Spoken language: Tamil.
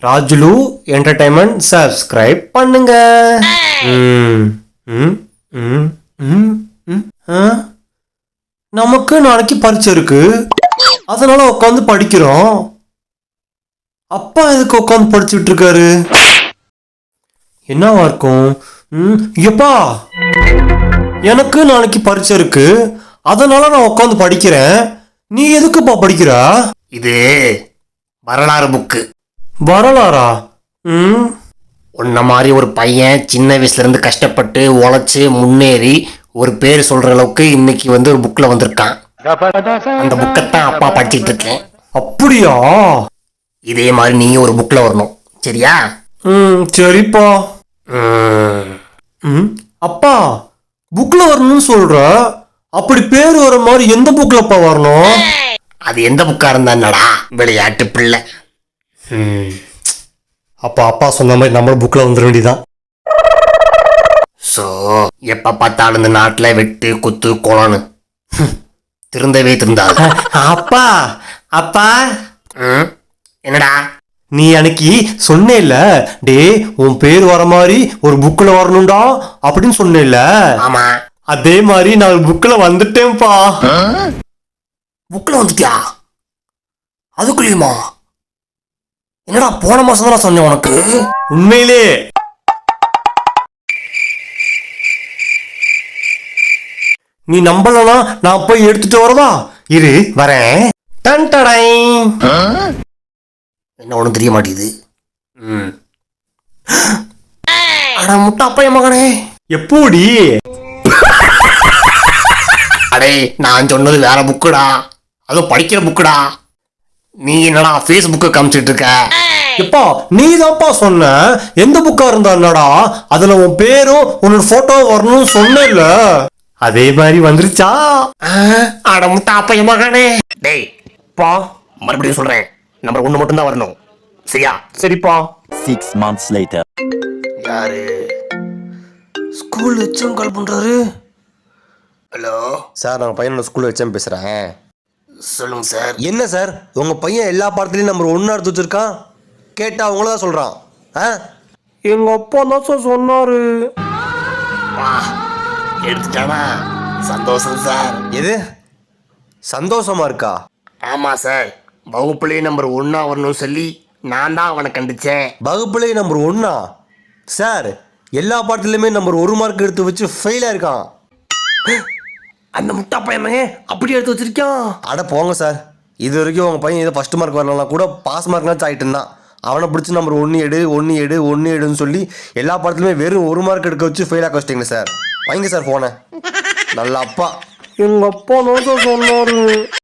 ராஜுலு என்டர்டைன்மெண்ட் சப்ஸ்கிரைப் பண்ணுங்க. நமக்கு நாளைக்கு பரீட்சை இருக்கு, அதனால உட்காந்து படிக்கிறோம். அப்பா எதுக்கு உட்காந்து படிச்சுட்டு இருக்காரு? என்னவா இருக்கும்? எப்பா, எனக்கு நாளைக்கு பரீட்சை இருக்கு, அதனால நான் உட்காந்து படிக்கிறேன். நீ எதுக்குப்பா படிக்கிற? இது வரலாறு புக்கு. வரலாறா? உன்ன மாதிரி ஒரு பையன் சின்ன வயசுல இருந்து கஷ்டப்பட்டு உழைச்சு முன்னேறி ஒரு பேர் சொல்ற அளவுக்கு இன்னைக்கு ஒரு புக்ல வந்திருக்கான். அந்த புக்கைத்தான் அப்பா படிச்சுட்டு இருக்கேன். அப்படியா? இதே மாதிரி நீயும் ஒரு புக்ல வரணும், சரியா? சரிப்பா. அப்பா, புக்ல வரணும்னு சொல்ற, அப்படி பேர் வர மாதிரி எந்த புக்லப்பா வரணும்? அது எந்த புக்கா இருந்தா என்னடா, விளையாட்டு பிள்ளை. அப்பா அப்பா சொன்ன மாதிரி நம்ம புக்ல வந்துட வேண்டியதான். சோ எப்ப பார்த்தாலும் இந்த நாட்டுல வெட்டு குத்து கொலன்னு திருந்தவே திருந்தாது. அப்பா அப்பா, என்னடா நீ அன்னைக்கு சொன்னேல்ல, டே உன் பேர் வர மாதிரி ஒரு புக்ல வரணும்டா அப்படின்னு சொன்னேல்ல? ஆமா, அதே மாதிரி நான் புக்ல வந்துட்டேன்ப்பா. புக்ல வந்துட்டியா? அதுக்குள்ளயுமா? என்னடா போன மாசம் தான் சொன்னேன் உனக்கு. உண்மையிலே? நீ நம்பலனா நான் போய் எடுத்துட்டு வரவா? இரு வரேன். டன் டடை. என்ன ஒண்ணும் தெரிய மாட்டேங்குது. அட முட்டை அப்பா என் மகனே. எப்படி? அடே நான் சொன்னது வேற புக்குடா, அதுவும் படிக்கிற புக்குடா. நீ என்னடா ஃபேஸ்புக்கு காமிச்சிட்டு இருக்க? எப்பா நீ தான்ப்பா சொன்ன எந்த புக்கா இருந்தா என்னடா, அதுல உன் பேரும் உன்னோட போட்டோ வரணும்னு சொன்னேல்ல, அதே மாதிரி வந்துருச்சா? அட முட்டை அப்பா என் மகனே. டேய் பா, மறுபடியும் சொல்றேன், நம்பர் 1 மட்டும் தான் வரணும், சரியா? சரிப்பா. 6 months later. யாரு ஸ்கூல் வச்சும் கால் பண்றாரு? ஹலோ சார், நாங்கள் பையனோட ஸ்கூலில் வச்சேன் பேசுகிறேன். சொல்லுங்க சார். என்ன சார், உங்கள் பையன் எல்லா பாடத்துலையும் நம்பர் 1 எடுத்து வச்சிருக்கான். கேட்டால் அவங்கள தான் சொல்கிறான். எங்க அப்பா தான் சார் சொன்னாரு. வா, எடுத்துட்டானா? சந்தோஷம் சார். எது சந்தோஷமா இருக்கா? ஆமா சார், வகுப்புலேயே நம்பர் 1 வரணும்னு சொல்லி நான் தான் அவனை கண்டிச்சேன். வகுப்புலேயே நம்பர் 1? சார், எல்லா பாடத்துலையுமே நம்பர் 1 மார்க் எடுத்து வச்சு ஃபெயிலாக இருக்கான். அந்த முட்டா பையன் அப்படி எடுத்து வச்சிருக்கான். அட போங்க சார், இது வரைக்கும் உங்கள் பையன் ஏதோ ஃபஸ்ட் மார்க் வரலாம் கூட பாஸ் மார்க்னாச்சும் ஆகிட்டு இருந்தான். அவனை பிடிச்சி நம்பர் 1 எடு 1 எடு 1 எடுன்னு சொல்லி எல்லா பாடத்துலையுமே வெறும் 1 மார்க் எடுக்க வச்சு ஃபெயில் ஆக்க வச்சிட்டிங்க சார். வாங்க சார் ஃபோனை. நல்ல அப்பா. எங்க அப்பா தான் சார் சொன்னாரு.